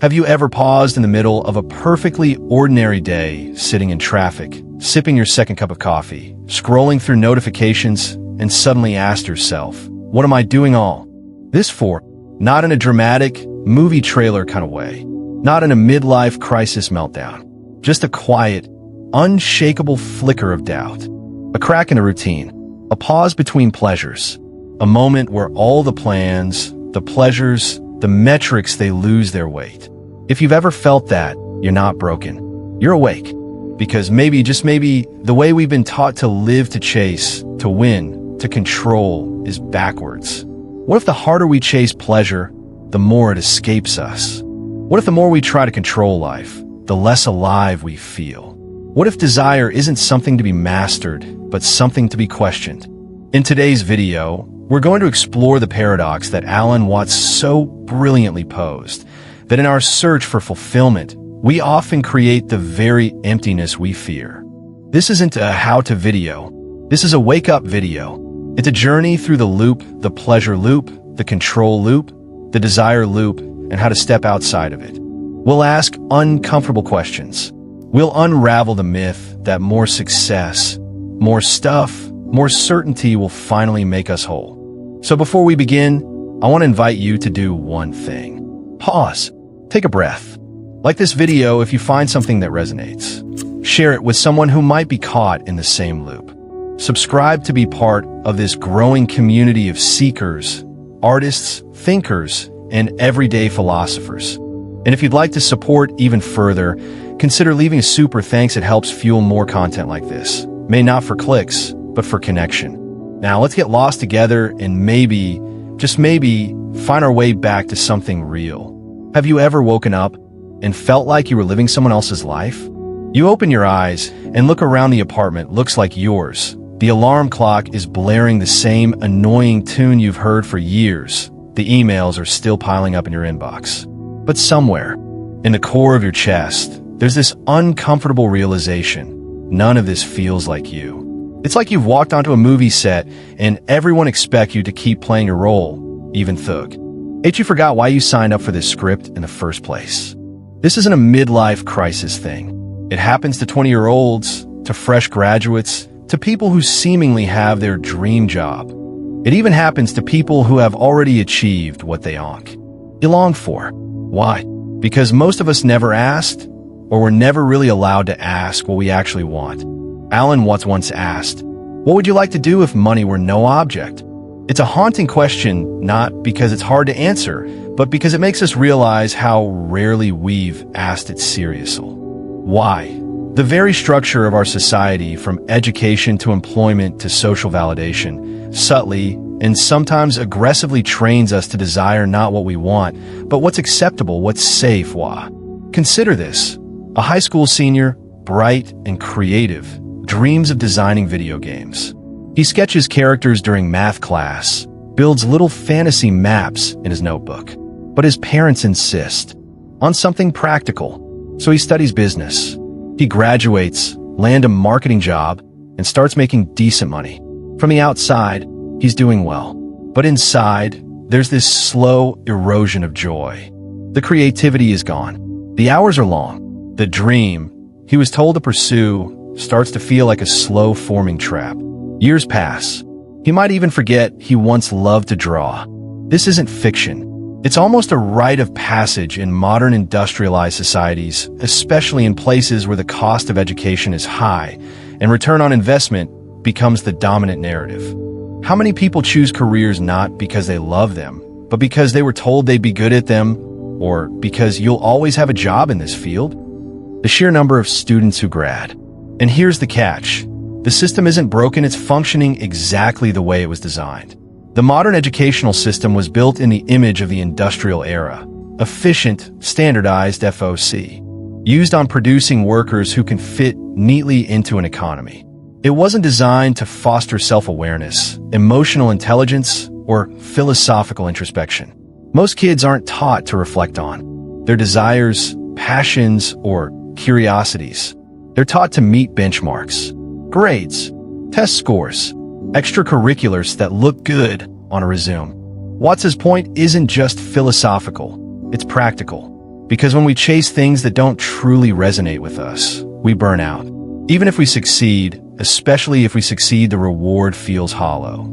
Have you ever paused in the middle of a perfectly ordinary day, sitting in traffic, sipping your second cup of coffee, scrolling through notifications, and suddenly asked yourself, what am I doing all this for? Not in a dramatic, movie trailer kind of way. Not in a midlife crisis meltdown. Just a quiet, unshakable flicker of doubt. A crack in the routine. A pause between pleasures. A moment where all the plans, the pleasures, the metrics, they lose their weight. If you've ever felt that, you're not broken. You're awake. Because maybe, just maybe, the way we've been taught to live, to chase, to win, to control is backwards. What if the harder we chase pleasure, the more it escapes us? What if the more we try to control life, the less alive we feel? What if desire isn't something to be mastered, but something to be questioned? In today's video, we're going to explore the paradox that Alan Watts so brilliantly posed, that in our search for fulfillment, we often create the very emptiness we fear. This isn't a how-to video. This is a wake-up video. It's a journey through the loop, the pleasure loop, the control loop, the desire loop, and how to step outside of it. We'll ask uncomfortable questions. We'll unravel the myth that more success, more stuff, more certainty will finally make us whole. So before we begin, I want to invite you to do one thing. Pause. Take a breath. Like this video if you find something that resonates. Share it with someone who might be caught in the same loop. Subscribe to be part of this growing community of seekers, artists, thinkers, and everyday philosophers. And if you'd like to support even further, consider leaving a super thanks. It helps fuel more content like this. May not for clicks, but for connection. Now let's get lost together and maybe, just maybe, find our way back to something real. Have you ever woken up and felt like you were living someone else's life? You open your eyes and look around. The apartment looks like yours. The alarm clock is blaring the same annoying tune you've heard for years. The emails are still piling up in your inbox. But somewhere, in the core of your chest, there's this uncomfortable realization. None of this feels like you. It's like you've walked onto a movie set and everyone expects you to keep playing your role, even Thug. You forgot why you signed up for this script in the first place. This isn't a midlife crisis thing. It happens to 20-year-olds, to fresh graduates, to people who seemingly have their dream job. It even happens to people who have already achieved what they long for. Why? Because most of us never asked, or were never really allowed to ask what we actually want. Alan Watts once asked, "What would you like to do if money were no object?" It's a haunting question, not because it's hard to answer, but because it makes us realize how rarely we've asked it seriously. Why? The very structure of our society, from education to employment to social validation, subtly and sometimes aggressively trains us to desire not what we want, but what's acceptable, what's safe. Why? Consider this. A high school senior, bright and creative, dreams of designing video games. He sketches characters during math class, builds little fantasy maps in his notebook. But his parents insist on something practical, so he studies business. He graduates, lands a marketing job, and starts making decent money. From the outside, he's doing well. But inside, there's this slow erosion of joy. The creativity is gone. The hours are long. The dream he was told to pursue starts to feel like a slow-forming trap. Years pass. He might even forget he once loved to draw. This isn't fiction. It's almost a rite of passage in modern industrialized societies, especially in places where the cost of education is high and return on investment becomes the dominant narrative. How many people choose careers not because they love them, but because they were told they'd be good at them, or because you'll always have a job in this field? The sheer number of students who grad. And here's the catch. The system isn't broken, it's functioning exactly the way it was designed. The modern educational system was built in the image of the industrial era. Efficient, standardized FOC. Used on producing workers who can fit neatly into an economy. It wasn't designed to foster self-awareness, emotional intelligence, or philosophical introspection. Most kids aren't taught to reflect on their desires, passions, or curiosities. They're taught to meet benchmarks, grades, test scores, extracurriculars that look good on a resume. Watts's point isn't just philosophical, it's practical. Because when we chase things that don't truly resonate with us, we burn out. Even if we succeed, especially if we succeed, the reward feels hollow.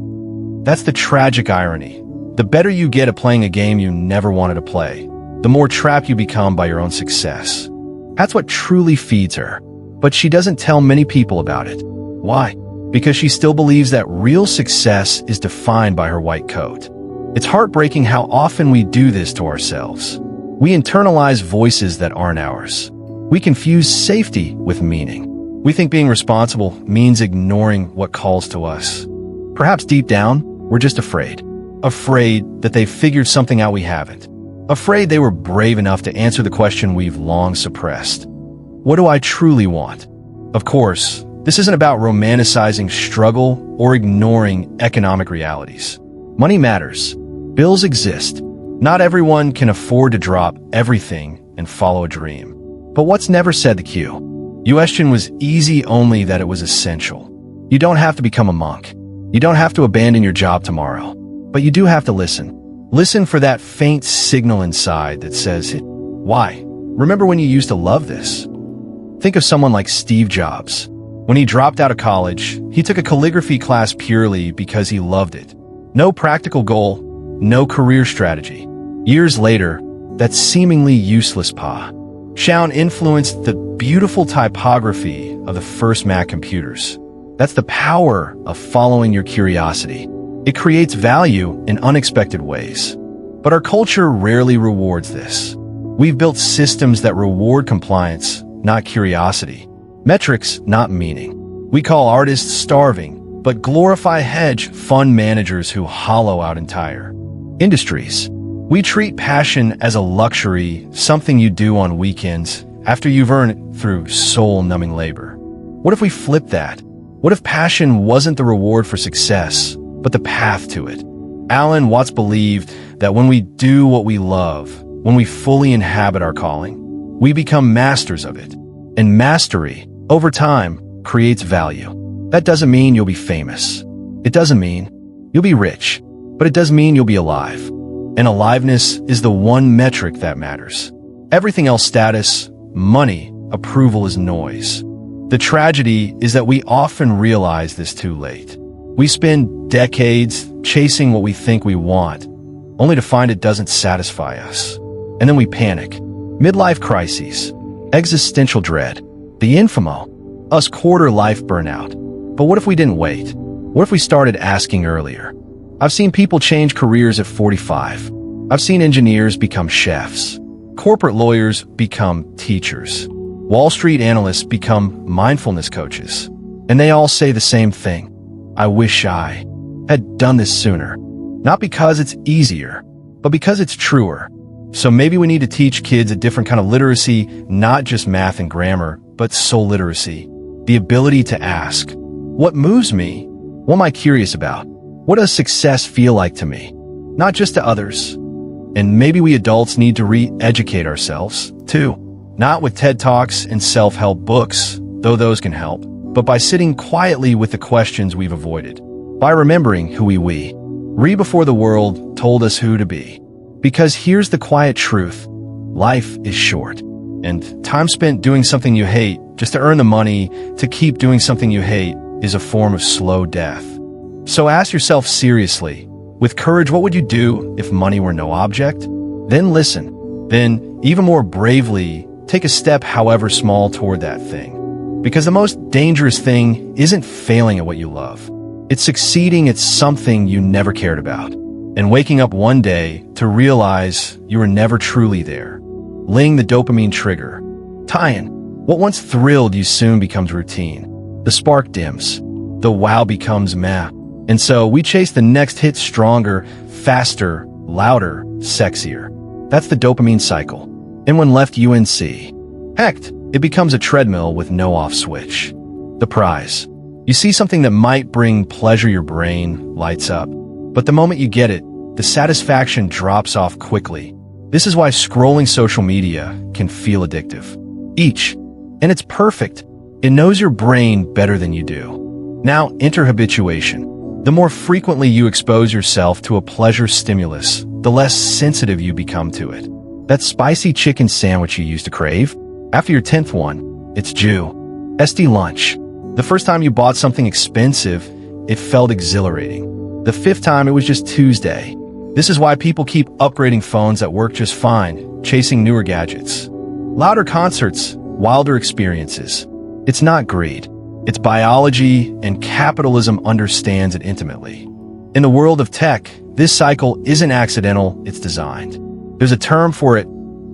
That's the tragic irony. The better you get at playing a game you never wanted to play, the more trapped you become by your own success. That's what truly feeds her. But she doesn't tell many people about it. Why? Because she still believes that real success is defined by her white coat. It's heartbreaking how often we do this to ourselves. We internalize voices that aren't ours. We confuse safety with meaning. We think being responsible means ignoring what calls to us. Perhaps deep down, we're just afraid. Afraid that they've figured something out we haven't. Afraid they were brave enough to answer the question we've long suppressed. What do I truly want? Of course, this isn't about romanticizing struggle or ignoring economic realities. Money matters. Bills exist. Not everyone can afford to drop everything and follow a dream. But what's never said the cue? Question was easy only that it was essential. You don't have to become a monk. You don't have to abandon your job tomorrow. But you do have to listen. Listen for that faint signal inside that says, why? Remember when you used to love this? Think of someone like Steve Jobs. When he dropped out of college, he took a calligraphy class purely because he loved it. No practical goal, no career strategy. Years later, that seemingly useless Shaun influenced the beautiful typography of the first Mac computers. That's the power of following your curiosity. It creates value in unexpected ways. But our culture rarely rewards this. We've built systems that reward compliance, not curiosity. Metrics, not meaning. We call artists starving, but glorify hedge fund managers who hollow out entire industries. We treat passion as a luxury, something you do on weekends after you've earned it through soul-numbing labor. What if we flip that? What if passion wasn't the reward for success, but the path to it? Alan Watts believed that when we do what we love, when we fully inhabit our calling, we become masters of it. And mastery, over time, creates value. That doesn't mean you'll be famous. It doesn't mean you'll be rich, but it does mean you'll be alive. And aliveness is the one metric that matters. Everything else, status, money, approval, is noise. The tragedy is that we often realize this too late. We spend decades chasing what we think we want, only to find it doesn't satisfy us. And then we panic. Midlife crises, existential dread, the infamous quarter-life burnout. But what if we didn't wait? What if we started asking earlier? I've seen people change careers at 45. I've seen engineers become chefs. Corporate lawyers become teachers. Wall Street analysts become mindfulness coaches. And they all say the same thing. I wish I had done this sooner. Not because it's easier, but because it's truer. So maybe we need to teach kids a different kind of literacy, not just math and grammar, but soul literacy. The ability to ask, what moves me? What am I curious about? What does success feel like to me? Not just to others. And maybe we adults need to re-educate ourselves, too. Not with TED Talks and self-help books, though those can help, but by sitting quietly with the questions we've avoided. By remembering who we before the world told us who to be. Because here's the quiet truth. Life is short. And time spent doing something you hate, just to earn the money to keep doing something you hate, is a form of slow death. So ask yourself seriously, with courage, what would you do if money were no object? Then listen. Then, even more bravely, take a step, however small, toward that thing. Because the most dangerous thing isn't failing at what you love. It's succeeding at something you never cared about. And waking up one day to realize you were never truly there. Laying the dopamine trigger. Tie-in. What once thrilled you soon becomes routine. The spark dims. The wow becomes meh. And so we chase the next hit, stronger, faster, louder, sexier. That's the dopamine cycle. And when left heck, it becomes a treadmill with no off switch. The prize. You see something that might bring pleasure, your brain lights up. But the moment you get it, the satisfaction drops off quickly. This is why scrolling social media can feel addictive. And it's perfect. It knows your brain better than you do. Now enter habituation. The more frequently you expose yourself to a pleasure stimulus, the less sensitive you become to it. That spicy chicken sandwich you used to crave? After your 10th one, it's due. SD lunch. The first time you bought something expensive, it felt exhilarating. The 5th time, it was just Tuesday. This is why people keep upgrading phones that work just fine, chasing newer gadgets. Louder concerts, wilder experiences. It's not greed. It's biology, and capitalism understands it intimately. In the world of tech, this cycle isn't accidental, it's designed. There's a term for it,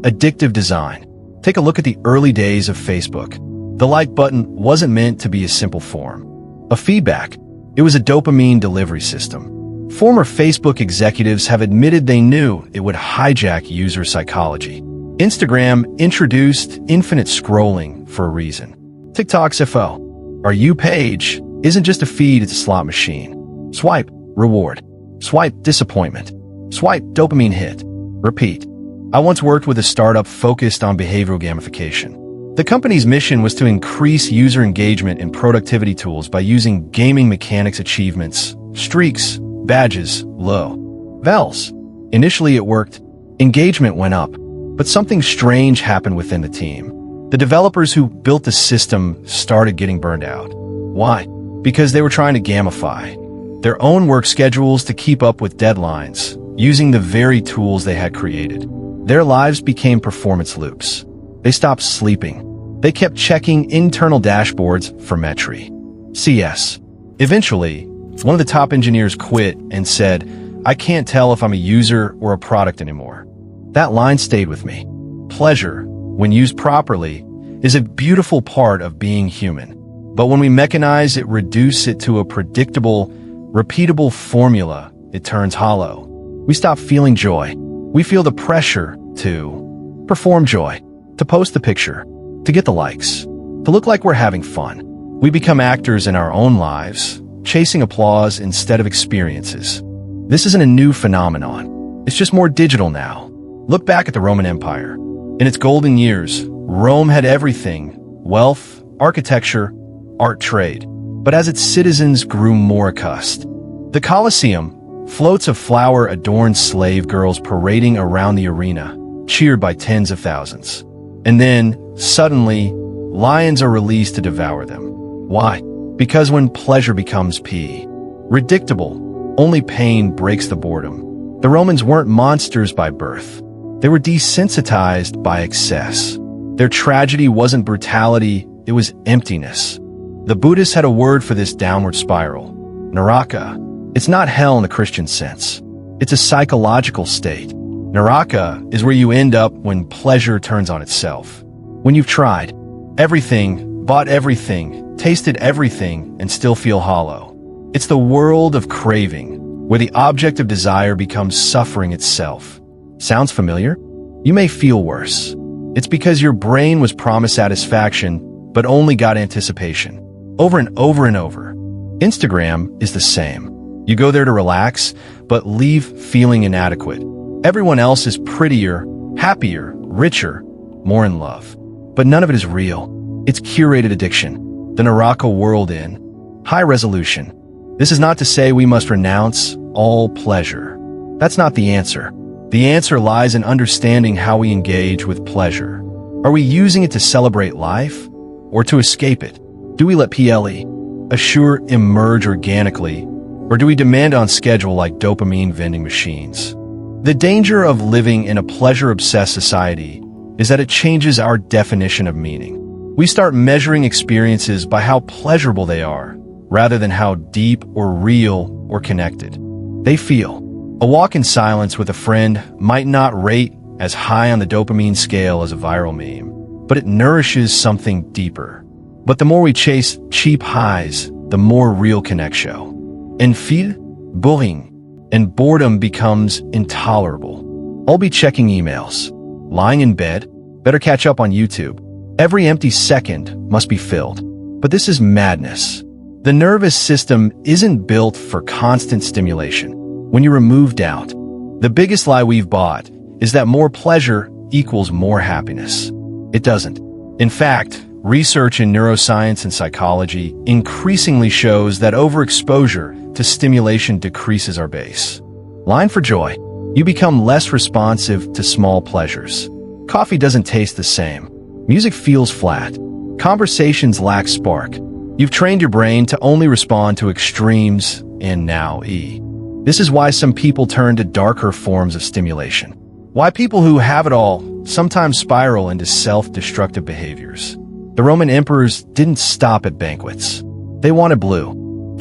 addictive design. Take a look at the early days of Facebook. The like button wasn't meant to be a simple form of feedback. It was a dopamine delivery system. Former Facebook executives have admitted they knew it would hijack user psychology. Instagram introduced infinite scrolling for a reason. TikTok's FO, Our You page, isn't just a feed, it's a slot machine. Swipe, reward. Swipe, disappointment. Swipe, dopamine hit. Repeat. I once worked with a startup focused on behavioral gamification. The company's mission was to increase user engagement in productivity tools by using gaming mechanics, achievements, streaks, badges, low vels. Initially it worked. Engagement went up, but something strange happened within the team. The developers who built the system started getting burned out. Why? Because they were trying to gamify their own work schedules to keep up with deadlines, using the very tools they had created. Their lives became performance loops. They stopped sleeping. They kept checking internal dashboards for metry. CS. Eventually, one of the top engineers quit and said, "I can't tell if I'm a user or a product anymore." That line stayed with me. Pleasure, when used properly, is a beautiful part of being human. But when we mechanize it, reduce it to a predictable, repeatable formula, it turns hollow. We stop feeling joy. We feel the pressure to perform joy, to post the picture, to get the likes, to look like we're having fun. We become actors in our own lives, chasing applause instead of experiences. This isn't a new phenomenon. It's just more digital now. Look back at the Roman Empire. In its golden years, Rome had everything: wealth, architecture, art, trade. But as its citizens grew more accustomed, the Colosseum, floats of flower adorned slave girls parading around the arena, cheered by tens of thousands. And then, suddenly, lions are released to devour them. Why? Because when pleasure becomes predictable, only pain breaks the boredom. The Romans weren't monsters by birth. They were desensitized by excess. Their tragedy wasn't brutality, it was emptiness. The Buddhists had a word for this downward spiral: naraka. It's not hell in the Christian sense. It's a psychological state. Naraka is where you end up when pleasure turns on itself. When you've tried everything, bought everything, tasted everything, and still feel hollow. It's the world of craving, where the object of desire becomes suffering itself. Sounds familiar? You may feel worse. It's because your brain was promised satisfaction, but only got anticipation. Over and over and over. Instagram is the same. You go there to relax, but leave feeling inadequate. Everyone else is prettier, happier, richer, more in love. But none of it is real. It's curated addiction. The Naraka world in high resolution. This is not to say we must renounce all pleasure. That's not the answer. The answer lies in understanding how we engage with pleasure. Are we using it to celebrate life or to escape it? Do we let assure emerge organically, or do we demand on schedule like dopamine vending machines? The danger of living in a pleasure-obsessed society is that it changes our definition of meaning. We start measuring experiences by how pleasurable they are, rather than how deep or real or connected they feel. A walk in silence with a friend might not rate as high on the dopamine scale as a viral meme, but it nourishes something deeper. But the more we chase cheap highs, the more real connect show. And boring, and boredom becomes intolerable. I'll be checking emails, lying in bed, better catch up on YouTube. Every empty second must be filled. But this is madness. The nervous system isn't built for constant stimulation. When you remove doubt, the biggest lie we've bought is that more pleasure equals more happiness. It doesn't. In fact, research in neuroscience and psychology increasingly shows that overexposure to stimulation decreases our baseline for joy. You become less responsive to small pleasures. Coffee doesn't taste the same. Music feels flat. Conversations lack spark. You've trained your brain to only respond to extremes and now-e. This is why some people turn to darker forms of stimulation. Why people who have it all sometimes spiral into self-destructive behaviors. The Roman emperors didn't stop at banquets. They wanted blue.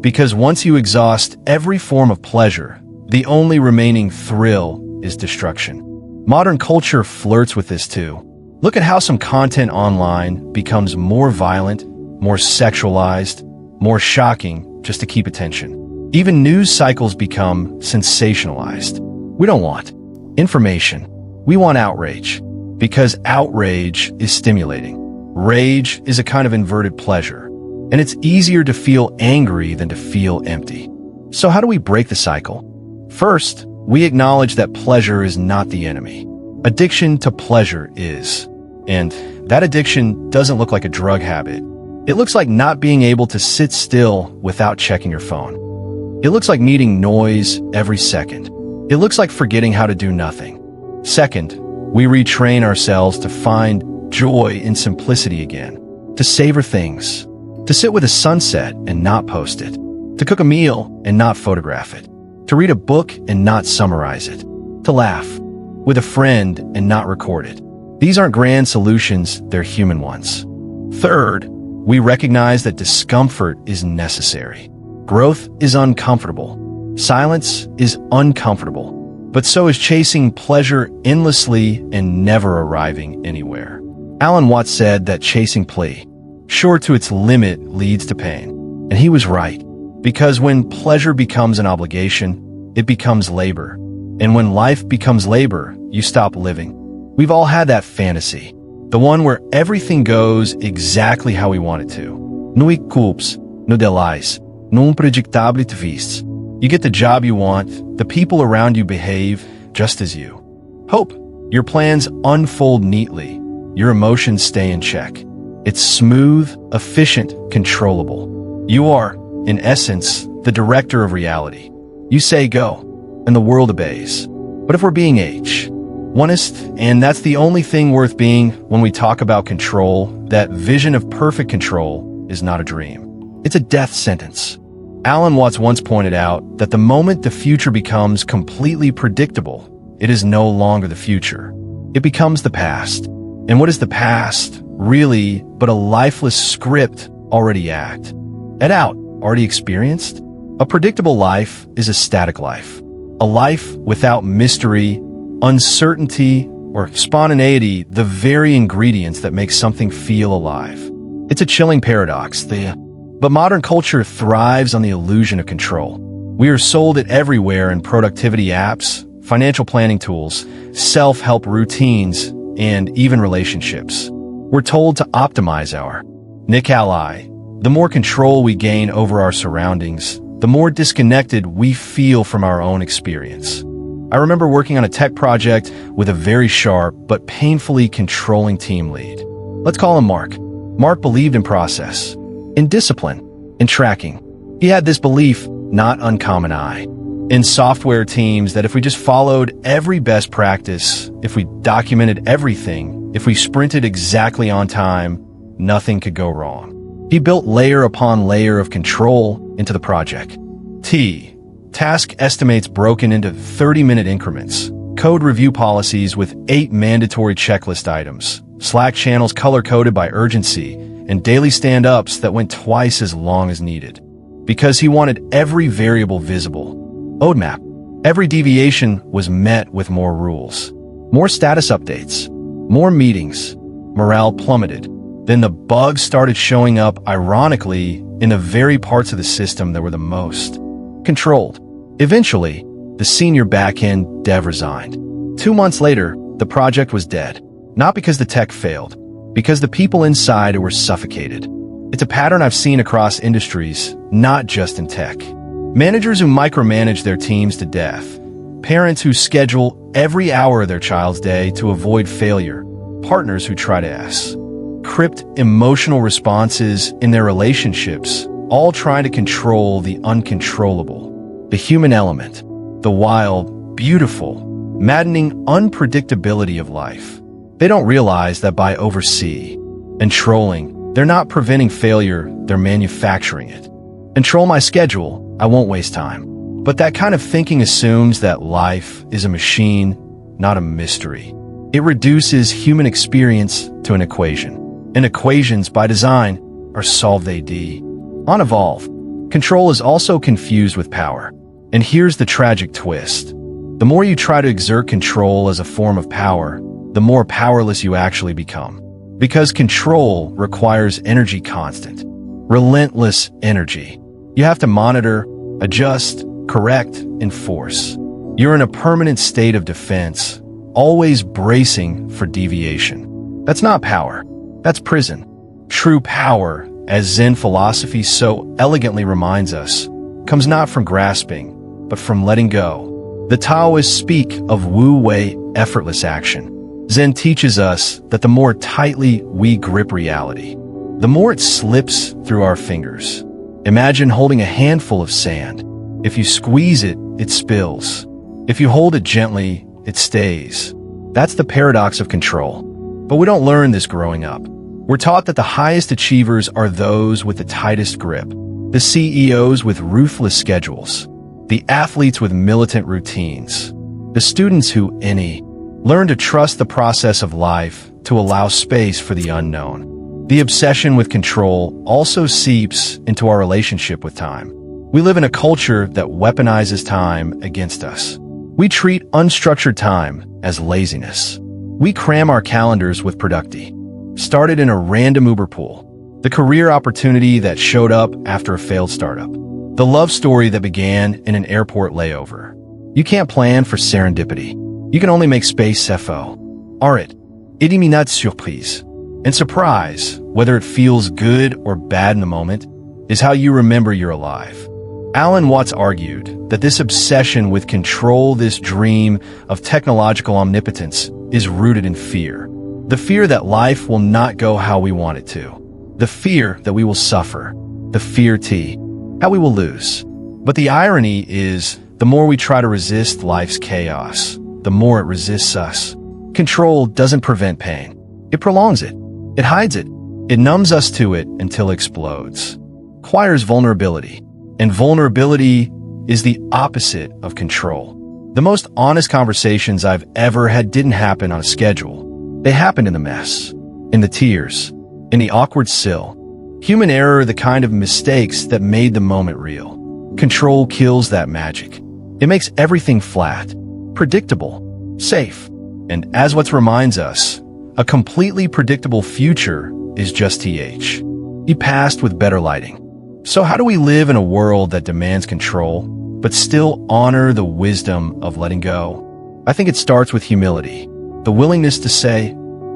Because once you exhaust every form of pleasure, the only remaining thrill is destruction. Modern culture flirts with this too. Look at how some content online becomes more violent, more sexualized, more shocking just to keep attention. Even news cycles become sensationalized. We don't want information. We want outrage. Because outrage is stimulating. Rage is a kind of inverted pleasure. And it's easier to feel angry than to feel empty. So how do we break the cycle? First, we acknowledge that pleasure is not the enemy. Addiction to pleasure is. And that addiction doesn't look like a drug habit. It looks like not being able to sit still without checking your phone. It looks like needing noise every second. It looks like forgetting how to do nothing. Second, we retrain ourselves to find joy in simplicity again, to savor things, to sit with a sunset and not post it, to cook a meal and not photograph it, to read a book and not summarize it, to laugh with a friend and not record it. These aren't grand solutions, they're human ones. Third, we recognize that discomfort is necessary. Growth is uncomfortable. Silence is uncomfortable. But so is chasing pleasure endlessly and never arriving anywhere. Alan Watts said that chasing plea, sure to its limit, leads to pain. And he was right. Because when pleasure becomes an obligation, it becomes labor. And when life becomes labor, you stop living. We've all had that fantasy. The one where everything goes exactly how we want it to. No culps, no delays, non predictable twists. You get the job you want, the people around you behave just as you hope. Your plans unfold neatly. Your emotions stay in check. It's smooth, efficient, controllable. You are, in essence, the director of reality. You say go, and the world obeys. But if we're being honest, and that's the only thing worth being when we talk about control, that vision of perfect control is not a dream. It's a death sentence. Alan Watts once pointed out that the moment the future becomes completely predictable, it is no longer the future. It becomes the past. And what is the past, really, but a lifeless script already acted out, already experienced? A predictable life is a static life. A life without mystery, uncertainty, or spontaneity, the very ingredients that make something feel alive. It's a chilling paradox, but modern culture thrives on the illusion of control. We are sold it everywhere in productivity apps, financial planning tools, self-help routines, and even relationships. We're told to optimize our ally. The more control we gain over our surroundings, the more disconnected we feel from our own experience. I remember working on a tech project with a very sharp but painfully controlling team lead. Let's call him Mark. Mark believed in process, in discipline, in tracking. He had this belief, not uncommon in software teams, that if we just followed every best practice, if we documented everything, if we sprinted exactly on time, nothing could go wrong. He built layer upon layer of control into the project. Task estimates broken into 30-minute increments, code review policies with 8 mandatory checklist items, Slack channels color-coded by urgency, and daily stand-ups that went twice as long as needed. Because he wanted every variable visible. Roadmap. Every deviation was met with more rules, more status updates, more meetings. Morale plummeted. Then the bugs started showing up, ironically, in the very parts of the system that were the most controlled. Eventually, the senior back-end dev resigned. 2 months later, the project was dead. Not because the tech failed, because the people inside were suffocated. It's a pattern I've seen across industries, not just in tech. Managers who micromanage their teams to death. Parents who schedule every hour of their child's day to avoid failure. Partners who try to script emotional responses in their relationships, all trying to control the uncontrollable. The human element, the wild, beautiful, maddening unpredictability of life. They don't realize that by controlling, they're not preventing failure, they're manufacturing it. Control my schedule, I won't waste time. But that kind of thinking assumes that life is a machine, not a mystery. It reduces human experience to an equation. And equations, by design, are solved on evolve. Control is also confused with power. And here's the tragic twist. The more you try to exert control as a form of power, the more powerless you actually become. Because control requires energy constant, relentless energy. You have to monitor, adjust, correct, enforce. You're in a permanent state of defense, always bracing for deviation. That's not power. That's prison. True power, as Zen philosophy so elegantly reminds us, comes not from grasping, but from letting go. The Taoists speak of wu-wei, effortless action. Zen teaches us that the more tightly we grip reality, the more it slips through our fingers. Imagine holding a handful of sand. If you squeeze it, it spills. If you hold it gently, it stays. That's the paradox of control. But we don't learn this growing up. We're taught that the highest achievers are those with the tightest grip, the CEOs with ruthless schedules, the athletes with militant routines, the students who learn to trust the process of life to allow space for the unknown. The obsession with control also seeps into our relationship with time. We live in a culture that weaponizes time against us. We treat unstructured time as laziness. We cram our calendars with productivity. Started in a random Uber pool. The career opportunity that showed up after a failed startup. The love story that began in an airport layover. You can't plan for serendipity. You can only make space FO. Arrête. Éliminate surprise. And surprise, whether it feels good or bad in the moment, is how you remember you're alive. Alan Watts argued that this obsession with control, this dream of technological omnipotence, is rooted in fear. The fear that life will not go how we want it to. The fear that we will suffer. The fear how we will lose. But the irony is, the more we try to resist life's chaos, the more it resists us. Control doesn't prevent pain. It prolongs it. It hides it. It numbs us to it until it explodes. Requires vulnerability. And vulnerability is the opposite of control. The most honest conversations I've ever had didn't happen on a schedule. They happened in the mess, in the tears, in the awkward sill. Human error, the kind of mistakes that made the moment real. Control kills that magic. It makes everything flat, predictable, safe. And as what reminds us, a completely predictable future is just be passed with better lighting. So how do we live in a world that demands control, but still honor the wisdom of letting go? I think it starts with humility, the willingness to say,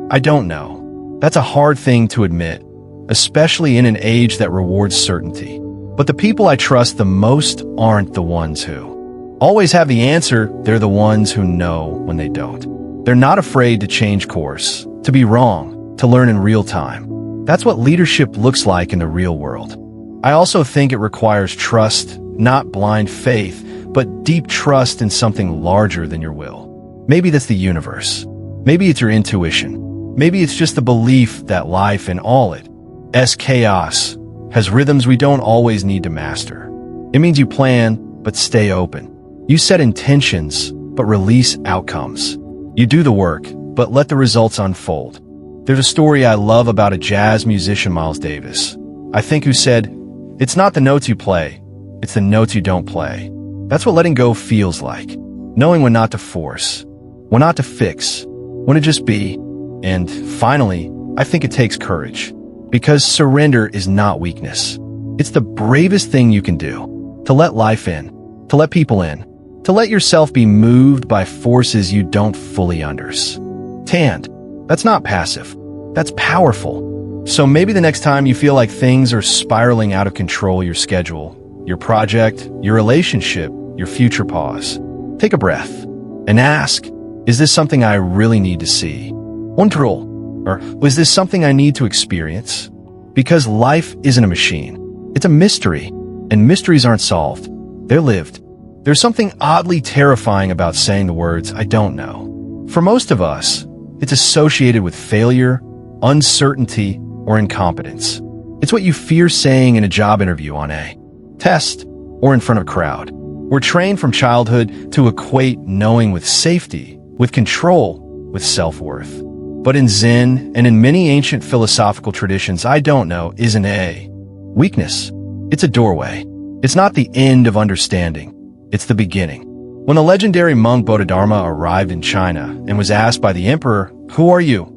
I don't know. That's a hard thing to admit, especially in an age that rewards certainty. But the people I trust the most aren't the ones who always have the answer, they're the ones who know when they don't. They're not afraid to change course, to be wrong, to learn in real time. That's what leadership looks like in the real world. I also think it requires trust, not blind faith, but deep trust in something larger than your will. Maybe that's the universe. Maybe it's your intuition. Maybe it's just the belief that life and all its chaos has rhythms we don't always need to master. It means you plan, but stay open. You set intentions, but release outcomes. You do the work, but let the results unfold. There's a story I love about a jazz musician, Miles Davis, I think, who said, "It's not the notes you play, it's the notes you don't play." That's what letting go feels like. Knowing when not to force, when not to fix, when to just be. And finally, I think it takes courage. Because surrender is not weakness. It's the bravest thing you can do. To let life in, to let people in, to let yourself be moved by forces you don't fully understand. That's not passive. That's powerful. So maybe the next time you feel like things are spiraling out of control, your schedule, your project, your relationship, your future, pause. Take a breath and ask, is this something I really need to see? Control. Or is this something I need to experience? Because life isn't a machine. It's a mystery. And mysteries aren't solved. They're lived. There's something oddly terrifying about saying the words, I don't know. For most of us, it's associated with failure, uncertainty, or incompetence. It's what you fear saying in a job interview, on a test, or in front of a crowd. We're trained from childhood to equate knowing with safety, with control, with self-worth. But in Zen and in many ancient philosophical traditions, I don't know isn't a weakness. It's a doorway. It's not the end of understanding. It's the beginning. When the legendary monk Bodhidharma arrived in China and was asked by the emperor, "Who are you?"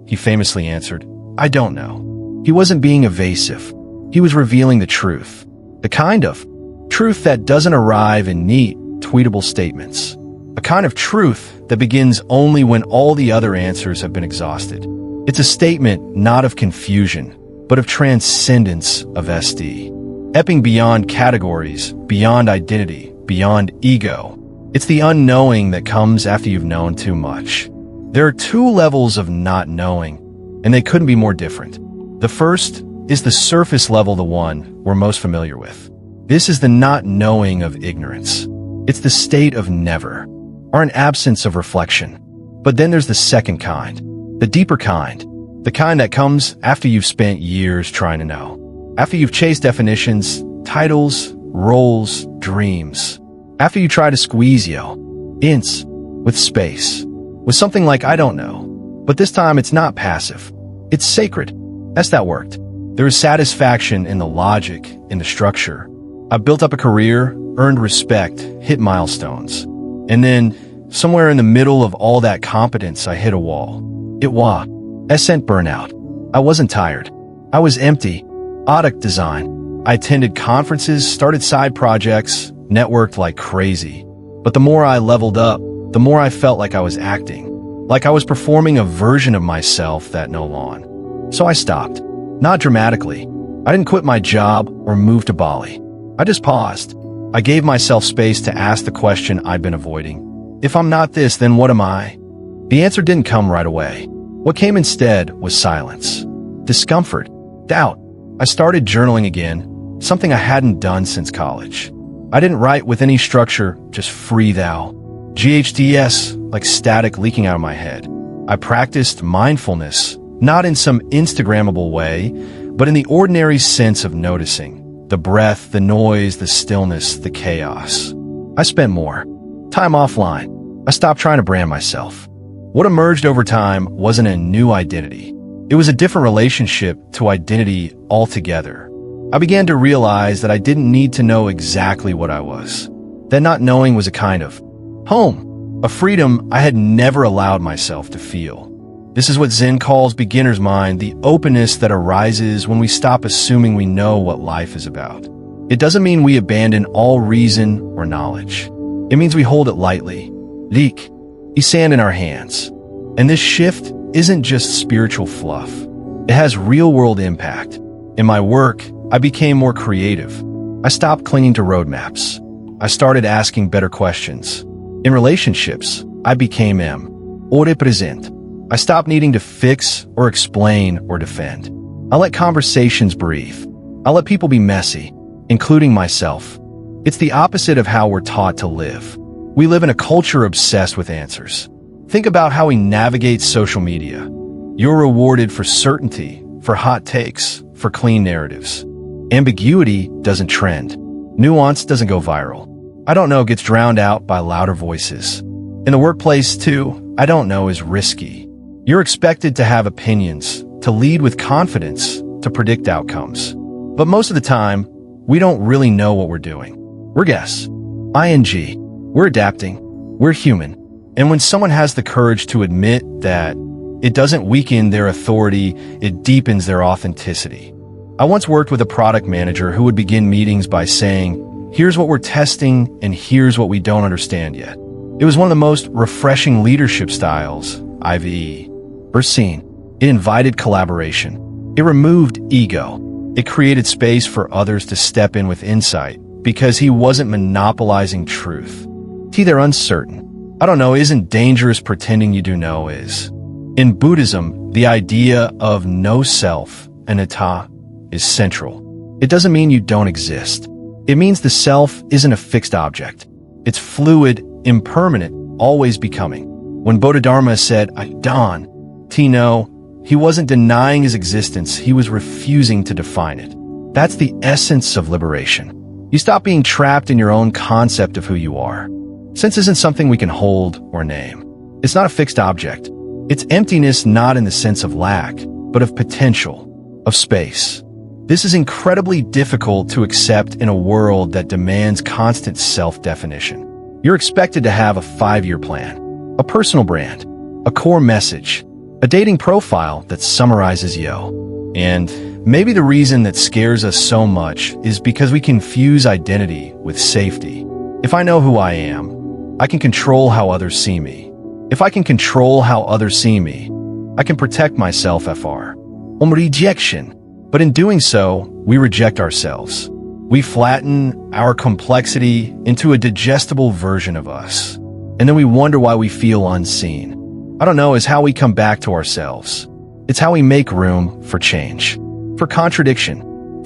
he famously answered, "I don't know." He wasn't being evasive. He was revealing the truth. The kind of truth that doesn't arrive in neat, tweetable statements. A kind of truth that begins only when all the other answers have been exhausted. It's a statement not of confusion, but of transcendence of SD. Epping beyond categories, beyond identity, beyond ego. It's the unknowing that comes after you've known too much. There are two levels of not knowing, and they couldn't be more different. The first is the surface level, the one we're most familiar with. This is the not knowing of ignorance. It's the state of never, or an absence of reflection. But then there's the second kind, the deeper kind, the kind that comes after you've spent years trying to know. After you've chased definitions, titles, roles, dreams. After you try to squeeze ints with space, with something like I don't know. But this time it's not passive. It's sacred. Yes, that worked. There is satisfaction in the logic, in the structure. I built up a career, earned respect, hit milestones. And then, somewhere in the middle of all that competence, I hit a wall. It was sent burnout. I wasn't tired. I was empty. Product design. I attended conferences, started side projects, networked like crazy. But the more I leveled up, the more I felt like I was acting. Like I was performing a version of myself that no longer. So I stopped. Not dramatically. I didn't quit my job or move to Bali. I just paused. I gave myself space to ask the question I'd been avoiding. If I'm not this, then what am I? The answer didn't come right away. What came instead was silence. Discomfort. Doubt. I started journaling again, something I hadn't done since college. I didn't write with any structure, just free thou. GHDS, like static leaking out of my head. I practiced mindfulness, not in some Instagrammable way, but in the ordinary sense of noticing. The breath, the noise, the stillness, the chaos. I spent more time offline. I stopped trying to brand myself. What emerged over time wasn't a new identity. It was a different relationship to identity altogether. I began to realize that I didn't need to know exactly what I was. That not knowing was a kind of home, a freedom I had never allowed myself to feel. This is what Zen calls beginner's mind, the openness that arises when we stop assuming we know what life is about. It doesn't mean we abandon all reason or knowledge. It means we hold it lightly. Leak, sand in our hands. And this shift isn't just spiritual fluff. It has real-world impact. In my work, I became more creative. I stopped clinging to roadmaps. I started asking better questions. In relationships, I became ore present. I stopped needing to fix or explain or defend. I let conversations breathe. I let people be messy, including myself. It's the opposite of how we're taught to live. We live in a culture obsessed with answers. Think about how we navigate social media. You're rewarded for certainty, for hot takes, for clean narratives. Ambiguity doesn't trend. Nuance doesn't go viral. I don't know gets drowned out by louder voices. In the workplace, too, I don't know is risky. You're expected to have opinions, to lead with confidence, to predict outcomes. But most of the time, we don't really know what we're doing. We're guess. ING. We're adapting. We're human. And when someone has the courage to admit that, it doesn't weaken their authority, it deepens their authenticity. I once worked with a product manager who would begin meetings by saying, here's what we're testing and here's what we don't understand yet. It was one of the most refreshing leadership styles I've ever seen. It invited collaboration. It removed ego. It created space for others to step in with insight because he wasn't monopolizing truth. They're uncertain. I don't know isn't dangerous pretending you do know is. In Buddhism, the idea of no self, anatta, is central. It doesn't mean you don't exist. It means the self isn't a fixed object. It's fluid, impermanent, always becoming. When Bodhidharma said, "I dawn," Tino, he wasn't denying his existence, he was refusing to define it. That's the essence of liberation. You stop being trapped in your own concept of who you are. Sense isn't something we can hold or name. It's not a fixed object. It's emptiness, not in the sense of lack, but of potential, of space. This is incredibly difficult to accept in a world that demands constant self-definition. You're expected to have a 5-year plan, a personal brand, a core message, a dating profile that summarizes yo. And maybe the reason that scares us so much is because we confuse identity with safety. If I know who I am, I can control how others see me. If I can control how others see me, I can protect myself fr. Rejection. But in doing so, we reject ourselves. We flatten our complexity into a digestible version of us. And then we wonder why we feel unseen. I don't know, is how we come back to ourselves. It's how we make room for change, for contradiction,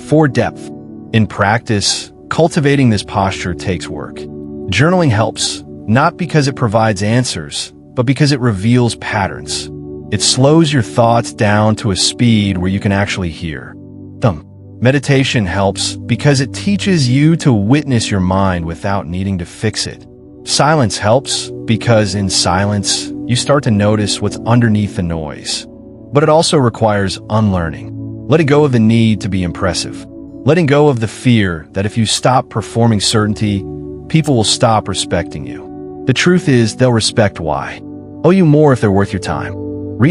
for depth. In practice, cultivating this posture takes work. Journaling helps, not because it provides answers, but because it reveals patterns. It slows your thoughts down to a speed where you can actually hear them. Meditation helps because it teaches you to witness your mind without needing to fix it. Silence helps because in silence, you start to notice what's underneath the noise. But it also requires unlearning, letting go of the need to be impressive, letting go of the fear that if you stop performing certainty, people will stop respecting you. The truth is, they'll respect why. Owe you more if they're worth your time.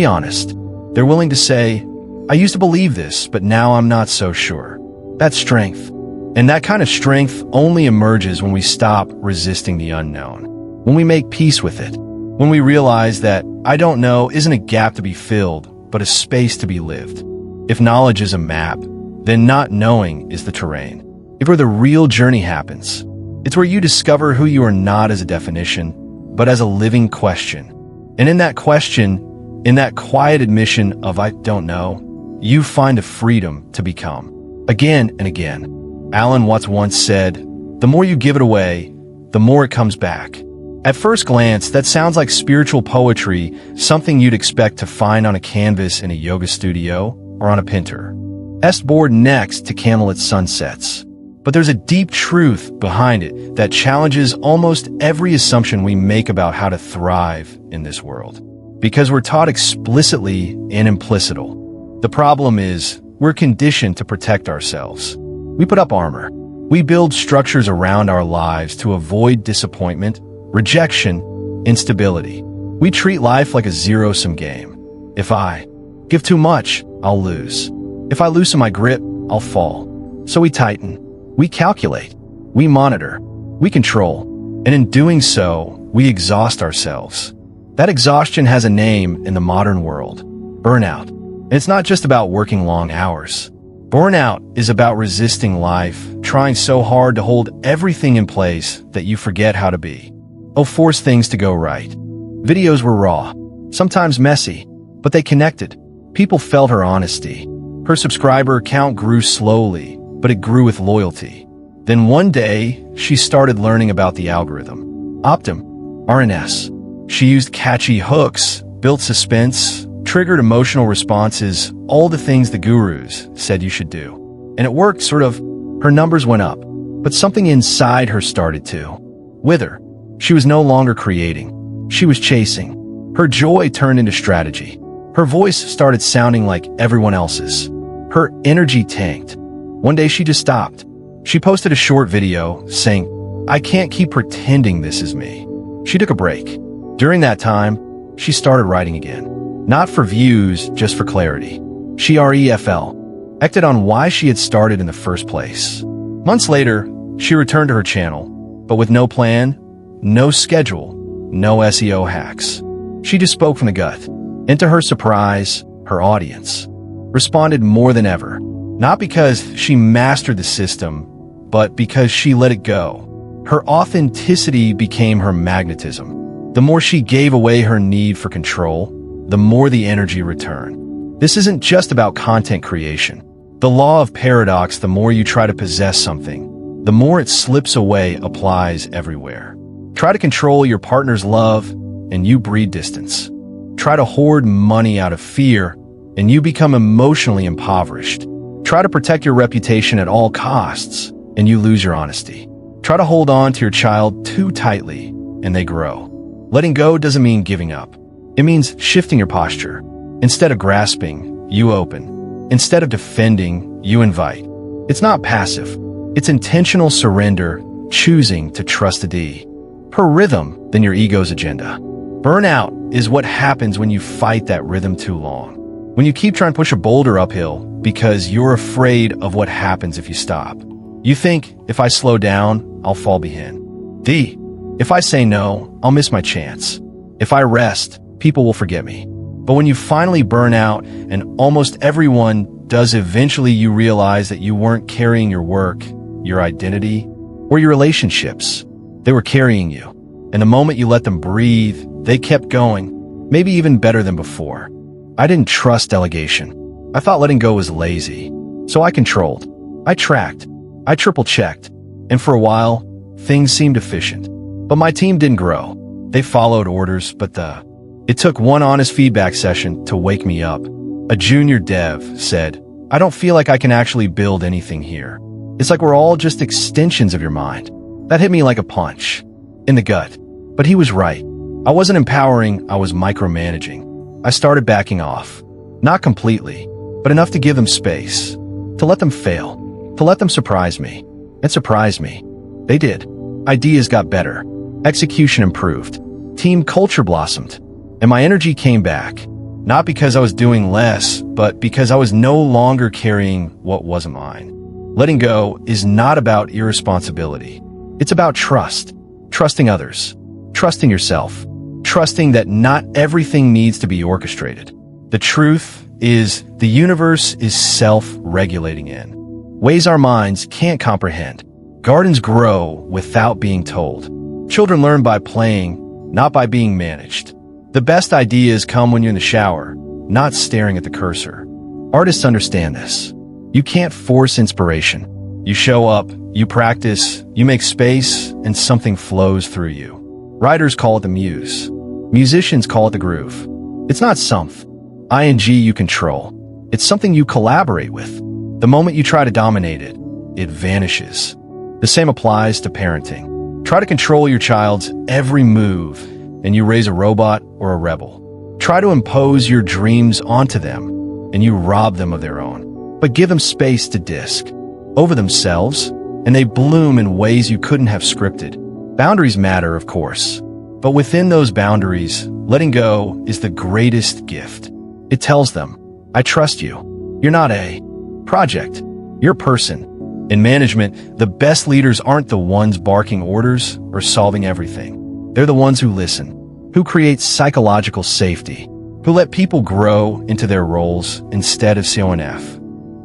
Honest. They're willing to say, "I used to believe this, but now I'm not so sure." That's strength. And that kind of strength only emerges when we stop resisting the unknown, when we make peace with it, when we realize that "I don't know" isn't a gap to be filled, but a space to be lived. If knowledge is a map, then not knowing is the terrain. It's where the real journey happens. It's where you discover who you are not as a definition, but as a living question. And in that question, in that quiet admission of "I don't know," you find a freedom to become. Again and again. Alan Watts once said, "The more you give it away, the more it comes back." At first glance, that sounds like spiritual poetry, something you'd expect to find on a canvas in a yoga studio or on a Pinterest board next to candlelit sunsets. But there's a deep truth behind it that challenges almost every assumption we make about how to thrive in this world. Because we're taught explicitly and implicitly. The problem is, we're conditioned to protect ourselves. We put up armor. We build structures around our lives to avoid disappointment, rejection, instability. We treat life like a zero-sum game. If I give too much, I'll lose. If I loosen my grip, I'll fall. So we tighten. We calculate. We monitor. We control. And in doing so, we exhaust ourselves. That exhaustion has a name in the modern world: burnout. And it's not just about working long hours. Burnout is about resisting life, trying so hard to hold everything in place that you forget how to be. Force things to go right. Videos were raw, sometimes messy, but they connected. People felt her honesty. Her subscriber count grew slowly, but it grew with loyalty. Then one day, she started learning about the algorithm. RNS. She used catchy hooks, built suspense, triggered emotional responses, all the things the gurus said you should do. And it worked, sort of. Her numbers went up, but something inside her started to wither. She was no longer creating. She was chasing. Her joy turned into strategy. Her voice started sounding like everyone else's. Her energy tanked. One day she just stopped. She posted a short video saying, "I can't keep pretending this is me." She took a break. During that time, she started writing again. Not for views, just for clarity. She acted on why she had started in the first place. Months later, she returned to her channel, but with no plan, no schedule, no SEO hacks. She just spoke from the gut. And to her surprise, her audience responded more than ever. Not because she mastered the system, but because she let it go. Her authenticity became her magnetism. The more she gave away her need for control, the more the energy returned. This isn't just about content creation. The law of paradox: the more you try to possess something, the more it slips away, applies everywhere. Try to control your partner's love, and you breed distance. Try to hoard money out of fear, and you become emotionally impoverished. Try to protect your reputation at all costs, and you lose your honesty. Try to hold on to your child too tightly, and they grow. Letting go doesn't mean giving up. It means shifting your posture. Instead of grasping, you open. Instead of defending, you invite. It's not passive. It's intentional surrender, choosing to trust a D per rhythm than your ego's agenda. Burnout is what happens when you fight that rhythm too long. When you keep trying to push a boulder uphill because you're afraid of what happens if you stop. You think, if I slow down, I'll fall behind. D, if I say no, I'll miss my chance. If I rest, people will forget me. But when you finally burn out, and almost everyone does, eventually you realize that you weren't carrying your work, your identity, or your relationships. They were carrying you. And the moment you let them breathe, they kept going, maybe even better than before. I didn't trust delegation. I thought letting go was lazy. So I controlled. I tracked. I triple-checked. And for a while, things seemed efficient. But my team didn't grow. They followed orders, but it took one honest feedback session to wake me up. A junior dev said, "I don't feel like I can actually build anything here. It's like we're all just extensions of your mind." That hit me like a punch in the gut. But he was right. I wasn't empowering, I was micromanaging. I started backing off. Not completely, but enough to give them space. To let them fail. To let them surprise me. And surprise me. They did. Ideas got better. Execution improved. Team culture blossomed. And my energy came back. Not because I was doing less, but because I was no longer carrying what wasn't mine. Letting go is not about irresponsibility. It's about trust. Trusting others. Trusting yourself. Trusting that not everything needs to be orchestrated. The truth is, the universe is self-regulating in ways our minds can't comprehend. Gardens grow without being told. Children learn by playing, not by being managed. The best ideas come when you're in the shower, not staring at the cursor. Artists understand this. You can't force inspiration. You show up, you practice, you make space, and something flows through you. Writers call it the muse. Musicians call it the groove. It's not something you control. It's something you collaborate with. The moment you try to dominate it, it vanishes. The same applies to parenting. Try to control your child's every move, and you raise a robot or a rebel. Try to impose your dreams onto them, and you rob them of their own. But give them space to disc over themselves, and they bloom in ways you couldn't have scripted. Boundaries matter, of course, but within those boundaries, letting go is the greatest gift. It tells them, I trust you. You're not a project. You're a person. In management, the best leaders aren't the ones barking orders or solving everything. They're the ones who listen, who create psychological safety, who let people grow into their roles instead of CONF,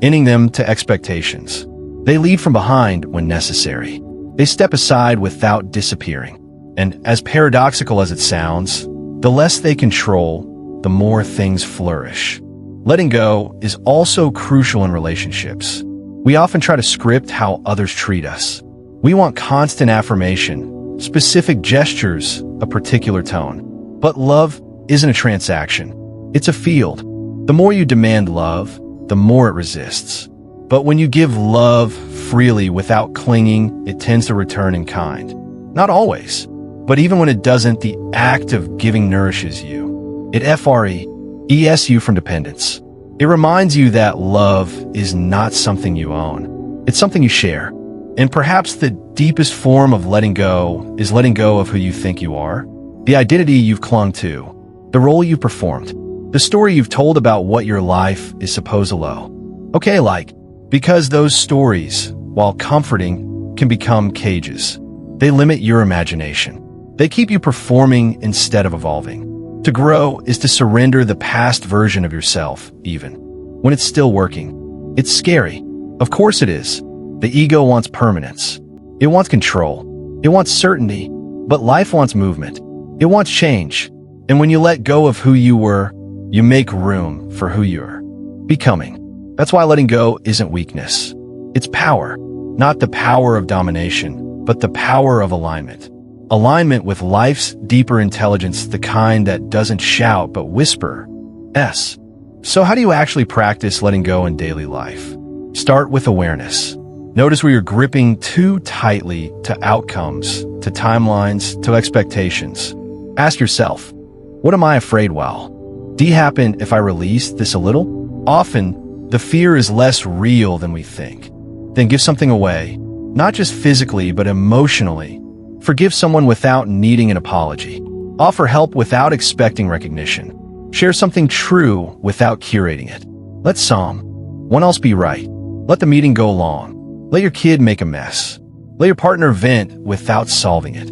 ending them to expectations. They lead from behind when necessary. They step aside without disappearing. And as paradoxical as it sounds, the less they control, the more things flourish. Letting go is also crucial in relationships. We often try to script how others treat us. We want constant affirmation, specific gestures, a particular tone. But love isn't a transaction. It's a field. The more you demand love, the more it resists. But when you give love freely without clinging, it tends to return in kind. Not always, but even when it doesn't, the act of giving nourishes you. It frees you from dependence. It reminds you that love is not something you own. It's something you share. And perhaps the deepest form of letting go is letting go of who you think you are, the identity you've clung to, the role you've performed, the story you've told about what your life is supposed to look. Because those stories, while comforting, can become cages. They limit your imagination. They keep you performing instead of evolving. To grow is to surrender the past version of yourself, even when it's still working. It's scary. Of course it is. The ego wants permanence. It wants control. It wants certainty. But life wants movement. It wants change. And when you let go of who you were, you make room for who you're becoming. That's why letting go isn't weakness. It's power. Not the power of domination, but the power of alignment. Alignment with life's deeper intelligence, the kind that doesn't shout but whisper. S. So how do you actually practice letting go in daily life? Start with awareness. Notice where you're gripping too tightly to outcomes, to timelines, to expectations. Ask yourself, what am I afraid will happen if I release this a little? Often, the fear is less real than we think. Then give something away, not just physically but emotionally. Forgive someone without needing an apology. Offer help without expecting recognition. Share something true without curating it. Let someone else be right. Let the meeting go long. Let your kid make a mess. Let your partner vent without solving it.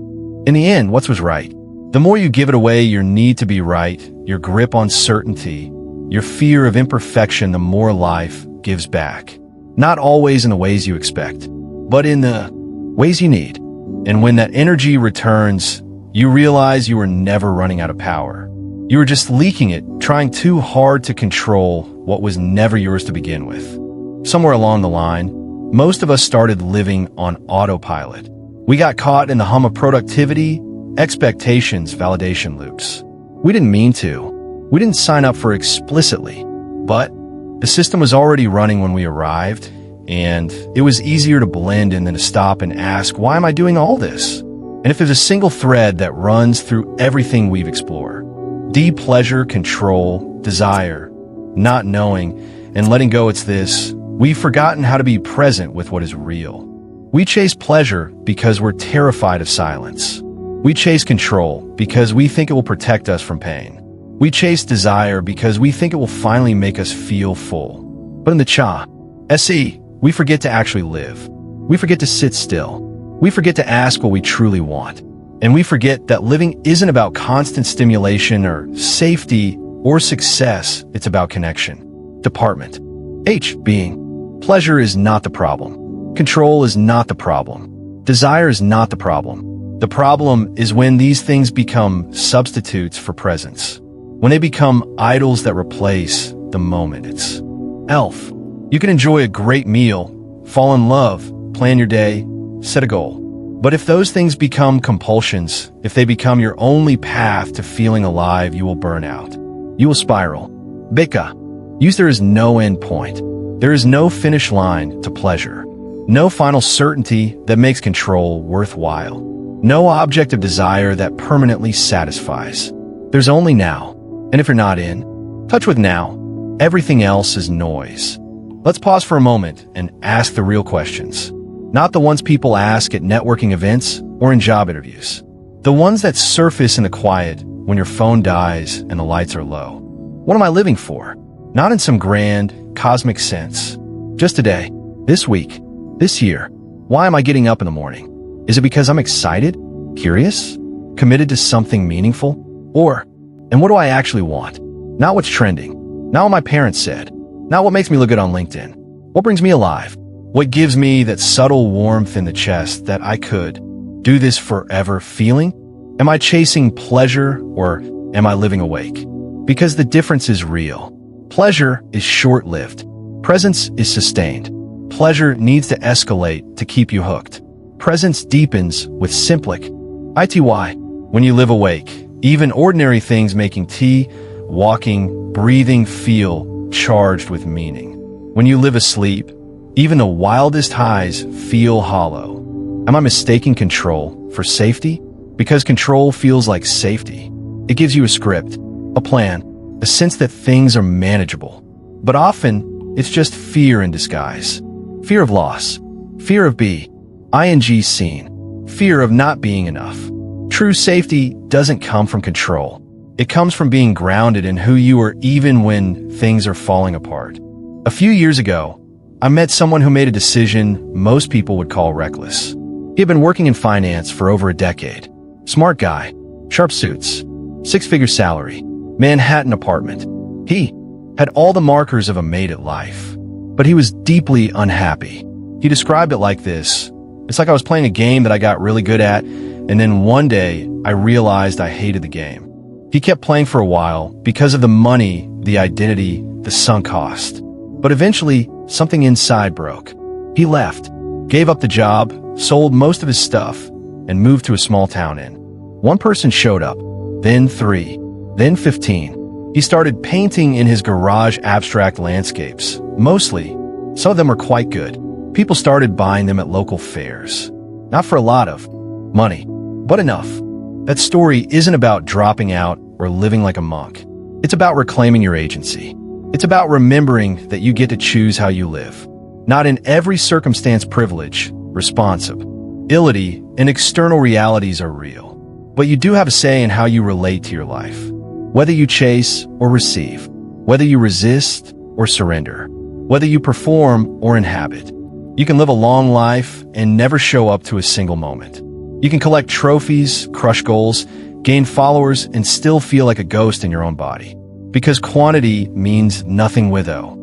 In the end, what was right? The more you give it away, your need to be right, your grip on certainty, your fear of imperfection, the more life gives back. Not always in the ways you expect, but in the ways you need. And when that energy returns, you realize you were never running out of power. You were just leaking it, trying too hard to control what was never yours to begin with. Somewhere along the line, most of us started living on autopilot. We got caught in the hum of productivity, expectations, validation loops. We didn't mean to. We didn't sign up for explicitly. But the system was already running when we arrived, and it was easier to blend in than to stop and ask, why am I doing all this? And if there's a single thread that runs through everything we've explored, pleasure, control, desire, not knowing, and letting go, it's this: we've forgotten how to be present with what is real. We chase pleasure because we're terrified of silence. We chase control because we think it will protect us from pain. We chase desire because we think it will finally make us feel full. But in the SE, we forget to actually live. We forget to sit still. We forget to ask what we truly want. And we forget that living isn't about constant stimulation or safety or success. It's about connection. Department H. Being. Pleasure is not the problem. Control is not the problem. Desire is not the problem. The problem is when these things become substitutes for presence. When they become idols that replace the moment. It's ELF. You can enjoy a great meal, fall in love, plan your day, set a goal. But if those things become compulsions, if they become your only path to feeling alive, you will burn out. You will spiral. Bika. Use there is no end point. There is no finish line to pleasure. No final certainty that makes control worthwhile. No object of desire that permanently satisfies. There's only now. And if you're not in touch with now, everything else is noise. Let's pause for a moment and ask the real questions. Not the ones people ask at networking events or in job interviews. The ones that surface in the quiet when your phone dies and the lights are low. What am I living for? Not in some grand, cosmic sense. Just today, this week, this year. Why am I getting up in the morning? Is it because I'm excited, curious, committed to something meaningful? And what do I actually want? Not what's trending, not what my parents said, not what makes me look good on LinkedIn. What brings me alive? What gives me that subtle warmth in the chest that I could do this forever feeling? Am I chasing pleasure or am I living awake? Because the difference is real. Pleasure is short-lived. Presence is sustained. Pleasure needs to escalate to keep you hooked. Presence deepens with Simplic. ITY. When you live awake, even ordinary things, making tea, walking, breathing, feel charged with meaning. When you live asleep, even the wildest highs feel hollow. Am I mistaking control for safety? Because control feels like safety. It gives you a script, a plan, a sense that things are manageable. But often, it's just fear in disguise. Fear of loss. Fear of being seen. Fear of not being enough. True safety doesn't come from control. It comes from being grounded in who you are even when things are falling apart. A few years ago, I met someone who made a decision most people would call reckless. He had been working in finance for over a decade. Smart guy, sharp suits, six-figure salary, Manhattan apartment. He had all the markers of a made-it life, but he was deeply unhappy. He described it like this: it's like I was playing a game that I got really good at, and then one day I realized I hated the game. He kept playing for a while because of the money, the identity, the sunk cost. But eventually, something inside broke. He left, gave up the job, sold most of his stuff, and moved to a small town inn. One person showed up, then 3, then 15. He started painting in his garage abstract landscapes. Mostly, some of them were quite good. People started buying them at local fairs. Not for a lot of money, but enough. That story isn't about dropping out or living like a monk. It's about reclaiming your agency. It's about remembering that you get to choose how you live. Not in every circumstance privilege, responsibility, and external realities are real. But you do have a say in how you relate to your life. Whether you chase or receive, whether you resist or surrender, whether you perform or inhabit. You can live a long life and never show up to a single moment. You can collect trophies, crush goals, gain followers, and still feel like a ghost in your own body. Because quantity means nothing without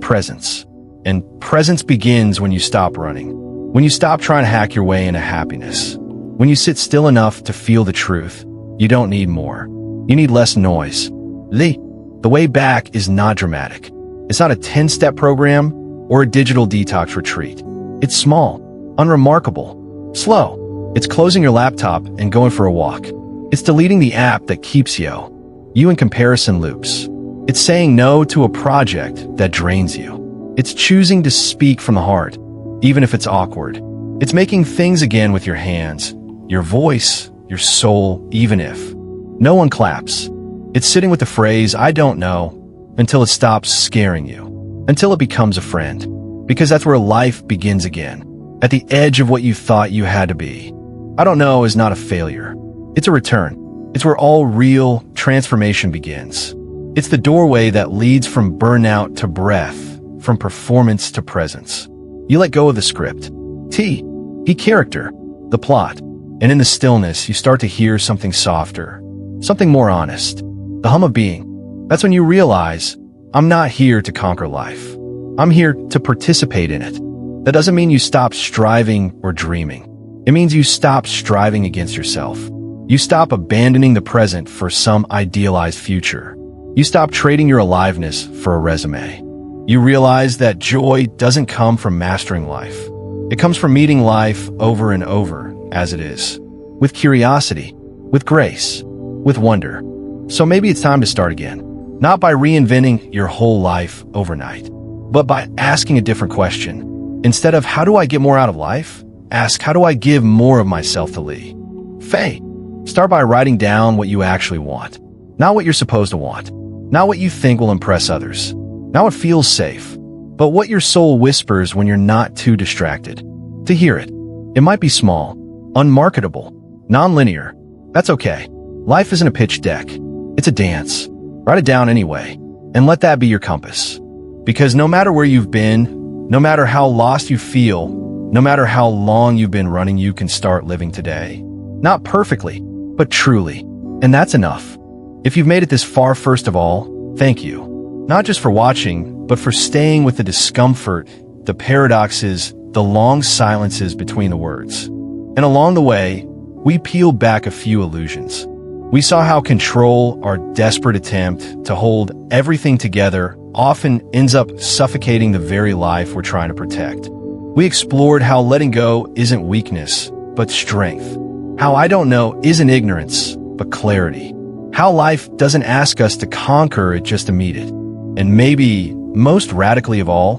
presence. And presence begins when you stop running. When you stop trying to hack your way into happiness. When you sit still enough to feel the truth. You don't need more. You need less noise. The way back is not dramatic. It's not a 10-step program or a digital detox retreat. It's small, unremarkable, slow. It's closing your laptop and going for a walk. It's deleting the app that keeps you in comparison loops. It's saying no to a project that drains you. It's choosing to speak from the heart, even if it's awkward. It's making things again with your hands, your voice, your soul, even if no one claps. It's sitting with the phrase, I don't know, until it stops scaring you, until it becomes a friend. Because that's where life begins again, at the edge of what you thought you had to be. I don't know is not a failure. It's a return. It's where all real transformation begins. It's the doorway that leads from burnout to breath, from performance to presence. You let go of the script, the character, the plot, and in the stillness, you start to hear something softer, something more honest, the hum of being. That's when you realize, I'm not here to conquer life. I'm here to participate in it. That doesn't mean you stop striving or dreaming. It means you stop striving against yourself. You stop abandoning the present for some idealized future. You stop trading your aliveness for a resume. You realize that joy doesn't come from mastering life. It comes from meeting life over and over as it is, with curiosity, with grace, with wonder. So maybe it's time to start again, not by reinventing your whole life overnight, but by asking a different question. Instead of how do I get more out of life, ask how do I give more of myself to Lee? Faye, start by writing down what you actually want, not what you're supposed to want, not what you think will impress others, not what feels safe, but what your soul whispers when you're not too distracted to hear it. It might be small, unmarketable, non-linear. That's okay. Life isn't a pitch deck. It's a dance. Write it down anyway, and let that be your compass. Because no matter where you've been, no matter how lost you feel, no matter how long you've been running, you can start living today. Not perfectly, but truly. And that's enough. If you've made it this far, first of all, thank you. Not just for watching, but for staying with the discomfort, the paradoxes, the long silences between the words. And along the way, we peeled back a few illusions. We saw how control, our desperate attempt to hold everything together, often ends up suffocating the very life we're trying to protect. We explored how letting go isn't weakness, but strength. How I don't know isn't ignorance, but clarity. How life doesn't ask us to conquer it, just to meet it. And maybe, most radically of all,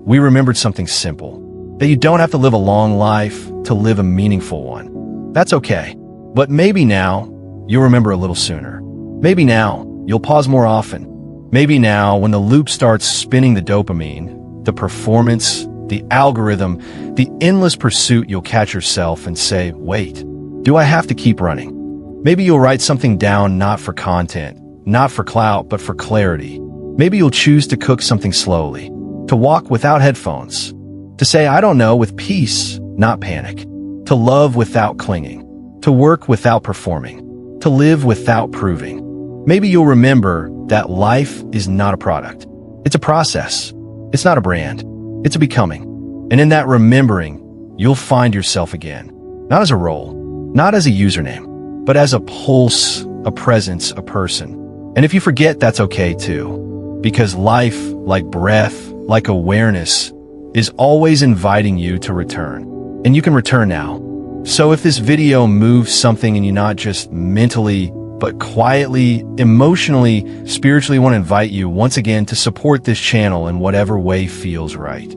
we remembered something simple. That you don't have to live a long life to live a meaningful one. That's okay. But maybe now, you'll remember a little sooner. Maybe now, you'll pause more often. Maybe now, when the loop starts spinning the dopamine, the performance, the algorithm, the endless pursuit, you'll catch yourself and say, wait, do I have to keep running? Maybe you'll write something down not for content, not for clout, but for clarity. Maybe you'll choose to cook something slowly, to walk without headphones, to say I don't know with peace, not panic, to love without clinging, to work without performing, to live without proving. Maybe you'll remember that life is not a product. It's a process. It's not a brand. It's a becoming. And in that remembering, you'll find yourself again, not as a role, not as a username, but as a pulse, a presence, a person. And if you forget, that's okay too, because life, like breath, like awareness, is always inviting you to return. And you can return now. So if this video moves something in you, not just mentally, but quietly, emotionally, spiritually, want to invite you once again to support this channel in whatever way feels right.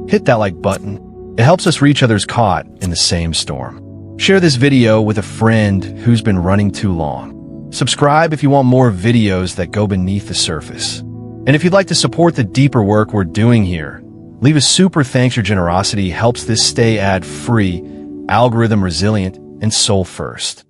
Hit that like button. It helps us reach others caught in the same storm. Share this video with a friend who's been running too long. Subscribe if you want more videos that go beneath the surface. And if you'd like to support the deeper work we're doing here, leave a super thanks. Your generosity helps this stay ad-free, algorithm resilient, and soul first.